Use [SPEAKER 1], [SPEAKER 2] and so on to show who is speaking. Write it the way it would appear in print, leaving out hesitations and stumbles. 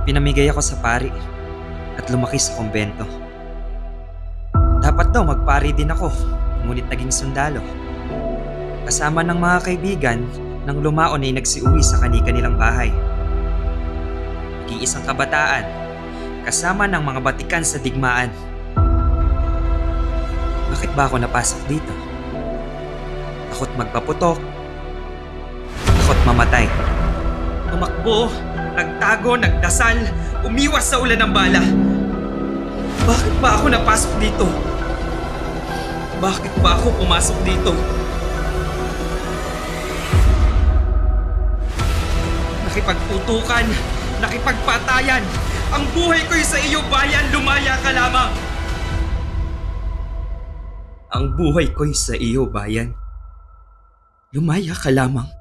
[SPEAKER 1] Pinamigay ako sa pari at lumaki sa kumbento. Dapat daw magpari din ako, ngunit naging sundalo. Kasama ng mga kaibigan, nang lumaon ay nagsiuwi sa kani-kanilang bahay. Nag-iisang kabataan, kasama ng mga batikan sa digmaan. Bakit ba ako napasok dito? Takot magpaputok, takot mamatay. Tumakbo, nagtago, nagdasal, umiwas sa ulan ng bala. Bakit ba ako napasok dito? Bakit ba ako pumasok dito? Nakipagputukan, nakipagpatayan. Ang buhay ko'y sa iyo, bayan, lumaya ka lamang. Ang buhay ko'y sa iyo, bayan. Lumaya ka lamang.